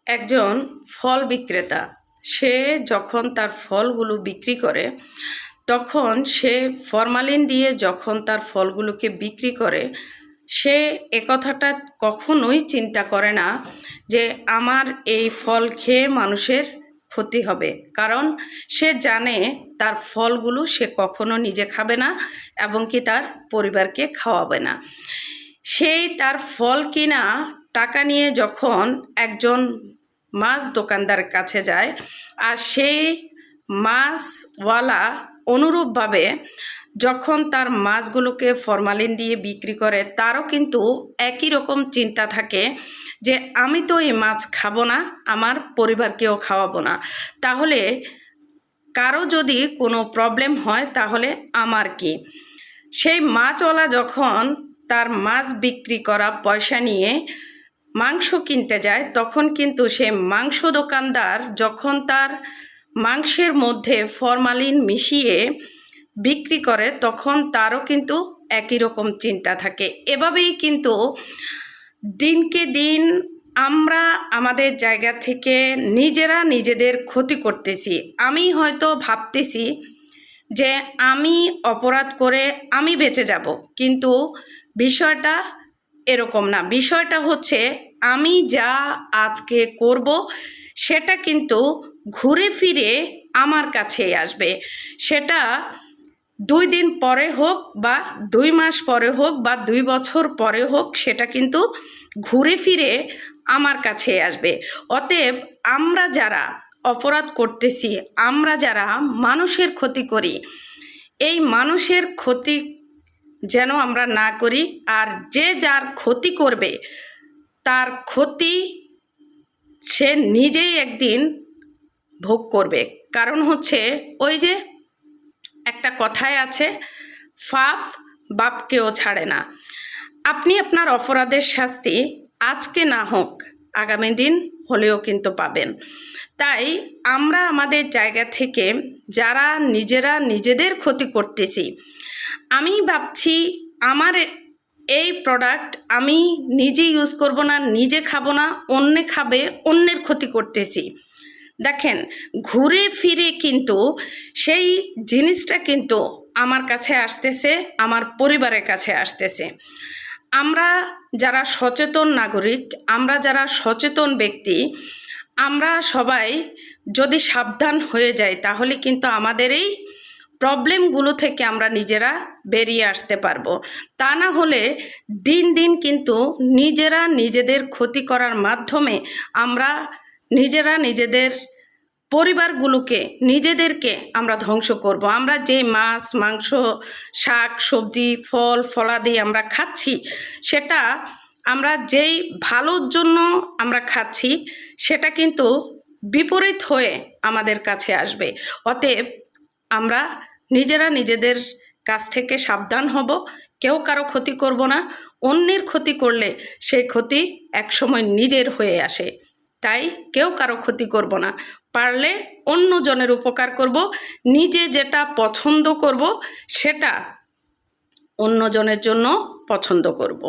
একজন ফল বিক্রেতা সে যখন তার ফলগুলো বিক্রি করে তখন সে ফরমালিন দিয়ে যখন তার ফলগুলোকে বিক্রি করে সে একথাটা কখনোই চিন্তা করে না যে আমার এই ফল খেয়ে মানুষের ক্ষতি হবে, কারণ সে জানে তার ফলগুলো সে কখনো নিজে খাবে না এবং কি তার পরিবারকে খাওয়াবে না। সেই তার ফল কিনা টাকা নিয়ে যখন একজন মাছ দোকানদারের কাছে যায় আর সেই মাছওয়ালা অনুরূপভাবে যখন তার মাছগুলোকে ফরমালিন দিয়ে বিক্রি করে, তারও কিন্তু একই রকম চিন্তা থাকে যে আমি তো এই মাছ খাবো না, আমার পরিবারকেও খাওয়াবো না, তাহলে কারো যদি কোনো প্রবলেম হয় তাহলে আমার কি। সেই মাছওয়ালা যখন তার মাছ বিক্রি করা পয়সা নিয়ে মাংস কিনতে যায় তখন কিন্তু সে মাংস দোকানদার যখন তার মাংসের মধ্যে ফরমালিন মিশিয়ে বিক্রি করে তখন তারও কিন্তু একই রকম চিন্তা থাকে। এভাবেই কিন্তু দিনকে দিন আমরা আমাদের জায়গা থেকে নিজেরা নিজেদের ক্ষতি করতেছি। আমি হয়তো ভাবতেছি যে আমি অপরাধ করে আমি বেঁচে যাব, কিন্তু বিষয়টা এরকম না। বিষয়টা হচ্ছে আমি যা আজকে করব সেটা কিন্তু ঘুরে ফিরে আমার কাছেই আসবে। সেটা 2 দিন পরে হোক বা 2 মাস পরে হোক বা 2 বছর পরে হোক, সেটা কিন্তু ঘুরে ফিরে আমার কাছে আসবে। অতএব আমরা যারা অপরাধ করতেছি, আমরা যারা মানুষের ক্ষতি করি, এই মানুষের ক্ষতি যেন আমরা না করি। আর যে যার ক্ষতি করবে তার ক্ষতি সে নিজেই একদিন ভোগ করবে। কারণ হচ্ছে ওই যে একটা কথায় আছে, পাপ বাপকেও ছাড়ে না। আপনি আপনার অপরাধের শাস্তি আজকে না হোক আগামী দিন হলেও কিন্তু পাবেন। তাই আমরা আমাদের জায়গা থেকে যারা নিজেরা নিজেদের ক্ষতি করতেছি, আমি ভাবছি আমার এই প্রোডাক্ট আমি নিজে ইউজ করব না, নিজে খাবো না, অন্যে খাবে, অন্যের ক্ষতি করতেছি। দেখেন ঘুরে ফিরে কিন্তু সেই জিনিসটা কিন্তু আমার কাছে আসতেছে, আমার পরিবারের কাছে আসতেছে। আমরা যারা সচেতন নাগরিক, আমরা যারা সচেতন ব্যক্তি, আমরা সবাই যদি সাবধান হয়ে যাই তাহলে কিন্তু আমাদের এই প্রবলেমগুলো থেকে আমরা নিজেরা বেরিয়ে আসতে পারবো। তা না হলে দিন দিন কিন্তু নিজেরা নিজেদের ক্ষতি করার মাধ্যমে আমরা নিজেরা নিজেদের পরিবারগুলোকে নিজেদেরকে আমরা ধ্বংস করব। আমরা যে মাছ মাংস শাক সবজি ফল ফলাদি আমরা খাচ্ছি, সেটা আমরা যেই ভালোর জন্য আমরা খাচ্ছি সেটা কিন্তু বিপরীত হয়ে আমাদের কাছে আসবে। অতএব আমরা নিজেরা নিজেদের কাছ থেকে সাবধান হব, কেউ কারো ক্ষতি করব না। অন্যের ক্ষতি করলে সেই ক্ষতি একসময় নিজের হয়ে আসে। তাই কেউ কারো ক্ষতি করব না, পারলে অন্যজনের উপকার করব। নিজে যেটা পছন্দ করব সেটা অন্যজনের জন্য পছন্দ করব।